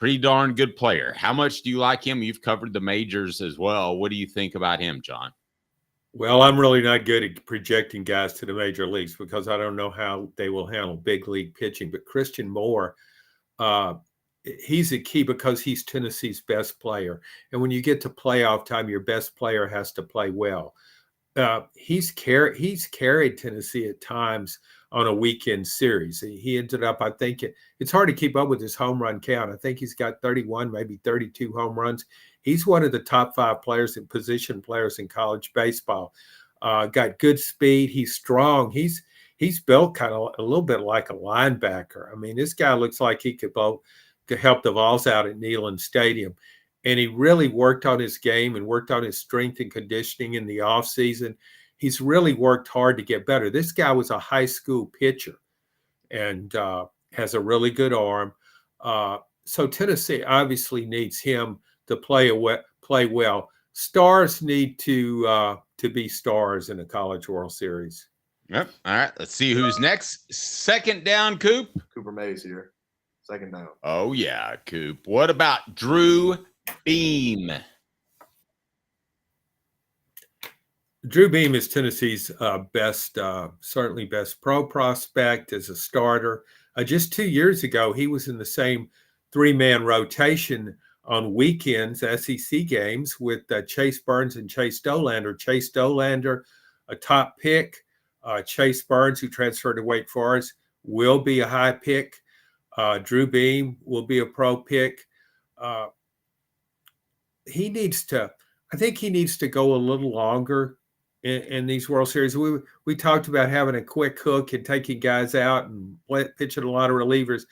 Pretty darn good player. How much do you like him? You've covered the majors as well. What do you think about him, John? Well, I'm really not good at projecting guys to the major leagues because I don't know how they will handle big league pitching. But Christian Moore, he's a key because he's Tennessee's best player. And when you get to playoff time, your best player has to play well. He's carried Tennessee at times on a weekend series. He ended up, I think it's hard to keep up with his home run count. I think he's got 31, maybe 32 home runs. He's one of the top 5 players and position players in college baseball. Got good speed. He's strong. He's built kind of a little bit like a linebacker. I mean, this guy looks like he could help the Vols out at Neyland Stadium. And he really worked on his game and worked on his strength and conditioning in the offseason. He's really worked hard to get better. This guy was a high school pitcher and has a really good arm. So Tennessee obviously needs him to play well. Stars need to be stars in a College World Series. Yep. All right. Let's see who's next. Second down, Coop. Cooper Mays here. Second down. Oh, yeah, Coop. What about Drew Beam? Drew Beam is Tennessee's certainly best pro prospect as a starter. Just 2 years ago, he was in the same 3-man rotation on weekends, SEC games, with Chase Burns and Chase Dolander. Chase Dolander, a top pick. Chase Burns, who transferred to Wake Forest, will be a high pick. Drew Beam will be a pro pick. I think he needs to go a little longer in these World Series. We talked about having a quick hook and taking guys out and pitching a lot of relievers.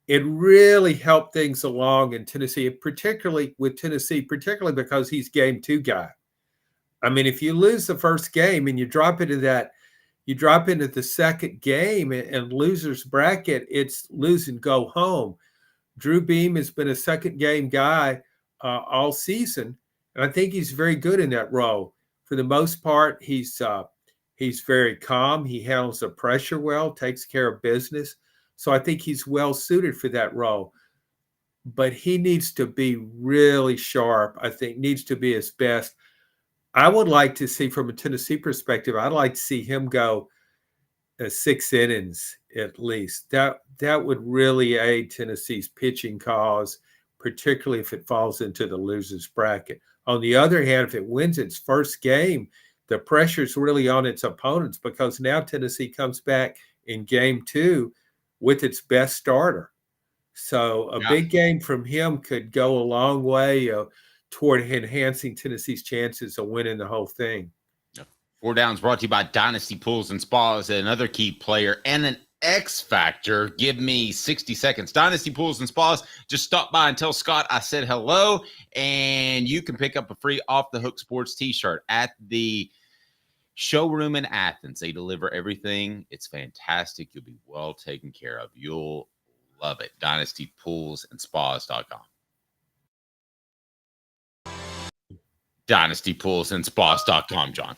It really helped things along in Tennessee, particularly because he's game 2 guy. I mean, if you lose the first game and you drop into the second game and loser's bracket, it's lose and go home. Drew Beam has been a second game guy all season, and I think he's very good in that role. For the most part, he's very calm. He handles the pressure well, takes care of business. So I think he's well suited for that role. But he needs to be really sharp. I think needs to be his best. I would like to see, from a Tennessee perspective, I'd like to see him go 6 innings at least. That would really aid Tennessee's pitching cause, particularly if it falls into the loser's bracket. On the other hand, if it wins its first game, the pressure's really on its opponents because now Tennessee comes back in game 2 with its best starter. So a big game from him could go a long way toward enhancing Tennessee's chances of winning the whole thing. 4 Downs brought to you by Dynasty Pools and Spas, another key player and an X factor. Give me 60 seconds. Dynasty Pools and Spas. Just stop by and tell Scott I said hello, and you can pick up a free Off the Hook Sports t-shirt at the showroom in Athens. They deliver everything. It's fantastic. You'll be well taken care of. You'll love it. DynastyPoolsAndSpas.com. DynastyPoolsAndSpas.com, John.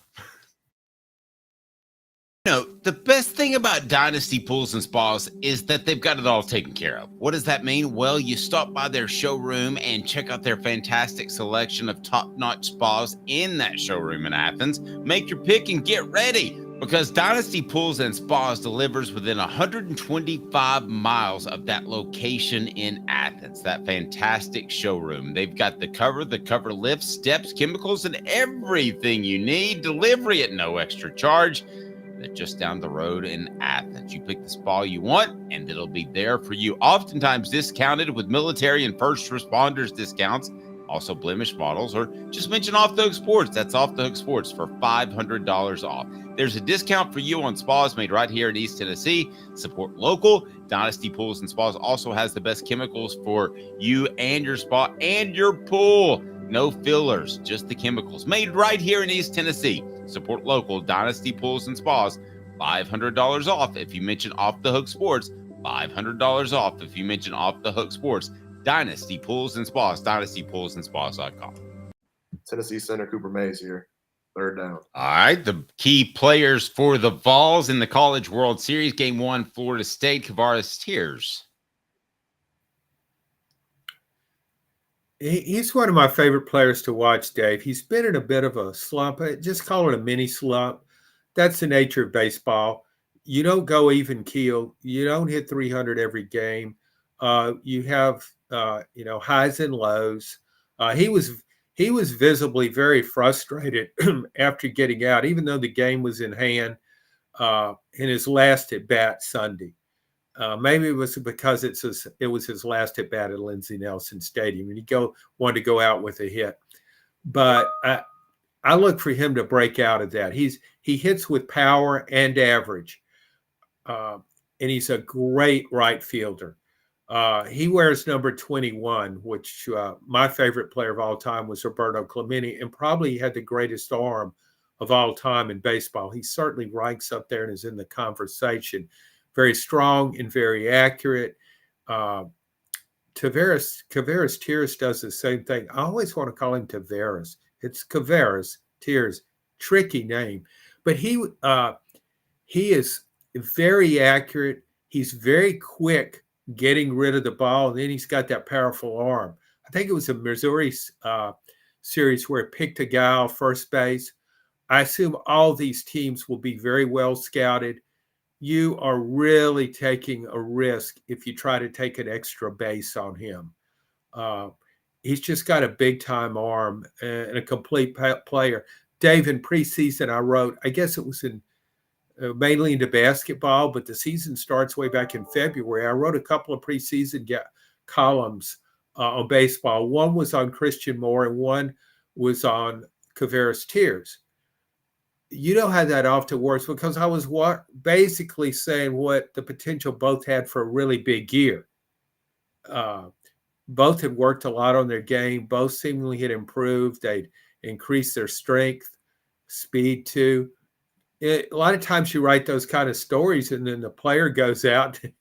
The best thing about Dynasty Pools and Spas is that they've got it all taken care of. What does that mean? Well, you stop by their showroom and check out their fantastic selection of top-notch spas in that showroom in Athens. Make your pick and get ready, because Dynasty Pools and Spas delivers within 125 miles of that location in Athens, that fantastic showroom. They've got the cover lifts, steps, chemicals, and everything you need. Delivery at no extra charge. They're just down the road in Athens. You pick the spa you want, and it'll be there for you. Oftentimes discounted with military and first responders discounts. Also blemish models, or just mention Off the Hook Sports. That's Off the Hook Sports for $500 off. There's a discount for you on spas made right here in East Tennessee. Support local. Dynasty Pools and Spas also has the best chemicals for you and your spa and your pool. No fillers, just the chemicals made right here in East Tennessee. Support local. Dynasty Pools and Spas, $500 off if you mention Off the Hook Sports. $500 off if you mention Off the Hook Sports. Dynasty Pools and Spas, DynastyPoolsAndSpas.com. Tennessee center Cooper Mays here. 3rd down. All right, the key players for the Vols in the College World Series. Game 1, Florida State. Kavaris Tears. He's one of my favorite players to watch, Dave. He's been in a bit of a slump. Just call it a mini slump. That's the nature of baseball. You don't go even keel. You don't hit 300 every game. You have highs and lows. He was visibly very frustrated after getting out, even though the game was in hand in his last at bat Sunday. Maybe it was because it was his last at bat at Lindsey Nelson Stadium, and wanted to go out with a hit. But I look for him to break out of that. He hits with power and average, and he's a great right fielder. He wears number 21, which my favorite player of all time was Roberto Clemente, and probably had the greatest arm of all time in baseball. He certainly ranks up there and is in the conversation. Very strong and very accurate. Tavares Tiers does the same thing. I always want to call him Tavares. It's Tavares Tiers. Tricky name. But he is very accurate. He's very quick getting rid of the ball, and then he's got that powerful arm. I think it was a Missouri series where it picked a guy off first base. I assume all these teams will be very well scouted. You are really taking a risk if you try to take an extra base on him. He's just got a big-time arm and a complete player. Dave, in preseason, I wrote, I guess it was mainly into basketball, but the season starts way back in February. I wrote a couple of preseason columns on baseball. One was on Christian Moore, and one was on Tavares Tiers. You know how that often works, because I was basically saying what the potential both had for a really big year. Both had worked a lot on their game. Both seemingly had improved. They'd increased their strength, speed too. A lot of times you write those kind of stories, and then the player goes out and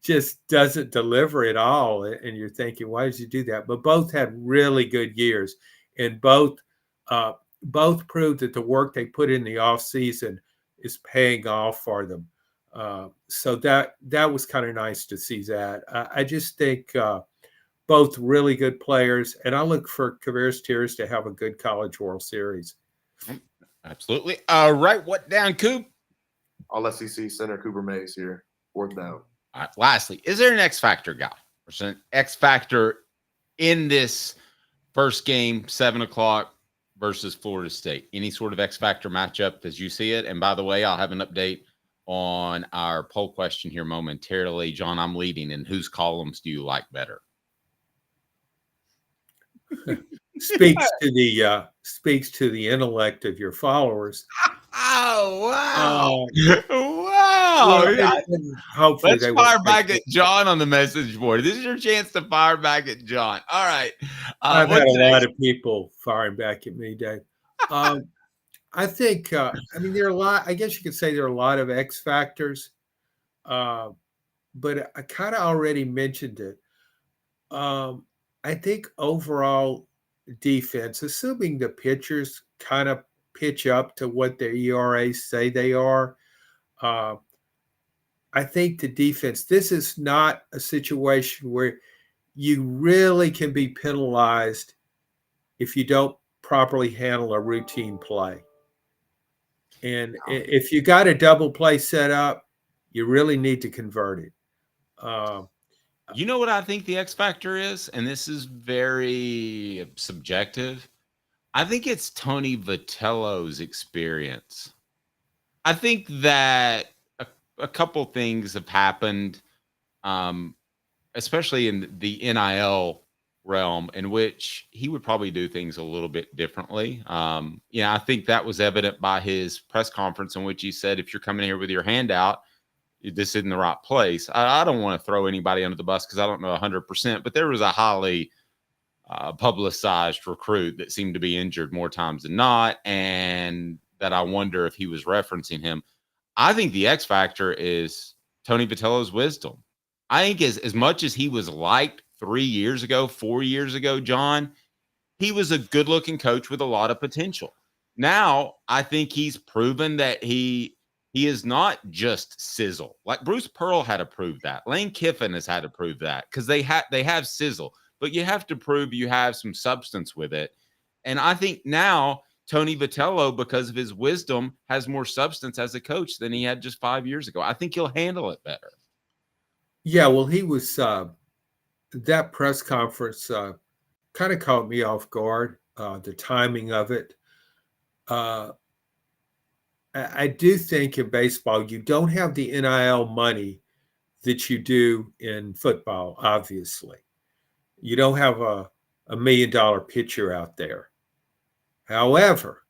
just doesn't deliver at all. And you're thinking, why did you do that? But both had really good years, and both proved that the work they put in the off season is paying off for them. So that was kind of nice to see that. I just think both really good players, and I look for Tavares Tiers to have a good College World Series. Absolutely. All right. What down, Coop? All SEC center Cooper Mays here. 4th down. All right. Lastly, is there an X factor guy? Or an X factor in this first game, 7 o'clock versus Florida State? Any sort of X factor matchup as you see it? And by the way, I'll have an update on our poll question here momentarily. John, I'm leading. And whose columns do you like better? Speaks to the intellect of your followers. Oh, wow. Wow. Well, hopefully let's fire back at John on the message board. This is your chance to fire back at John. All right. I've had a lot of people firing back at me, Dave. I think, there are a lot, I guess you could say there are a lot of X factors, but I kind of already mentioned it. I think overall defense, assuming the pitchers kind of pitch up to what their ERAs say they are, I think the defense, this is not a situation where you really can be penalized if you don't properly handle a routine play. And if you got a double play set up, you really need to convert it. You know what I think the X factor is? And this is very subjective. I think it's Tony Vitello's experience. I think that a couple things have happened, especially in the NIL realm, in which he would probably do things a little bit differently. I think that was evident by his press conference, in which he said, if you're coming here with your hand out, this isn't the right place. I don't want to throw anybody under the bus because I don't know 100%, but there was a highly publicized recruit that seemed to be injured more times than not, and that I wonder if he was referencing him. I think the X factor is Tony Vitello's wisdom. I think as much as he was liked 3 years ago, 4 years ago, John, he was a good-looking coach with a lot of potential. Now, I think he's proven that he is not just sizzle. Like Bruce Pearl had to prove that. Lane Kiffin has had to prove that, because they have sizzle. but you have to prove you have some substance with it. And I think now Tony Vitello, because of his wisdom, has more substance as a coach than he had just 5 years ago. I think he'll handle it better. Yeah, well, he was that press conference kind of caught me off guard. The timing of it. I do think in baseball you don't have the NIL money that you do in football. Obviously, you don't have a $1 million pitcher out there. However,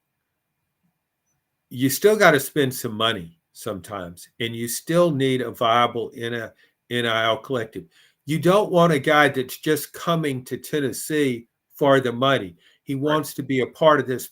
you still got to spend some money sometimes, and you still need a viable NIL collective. You don't want a guy that's just coming to Tennessee for the money. He wants to be a part of this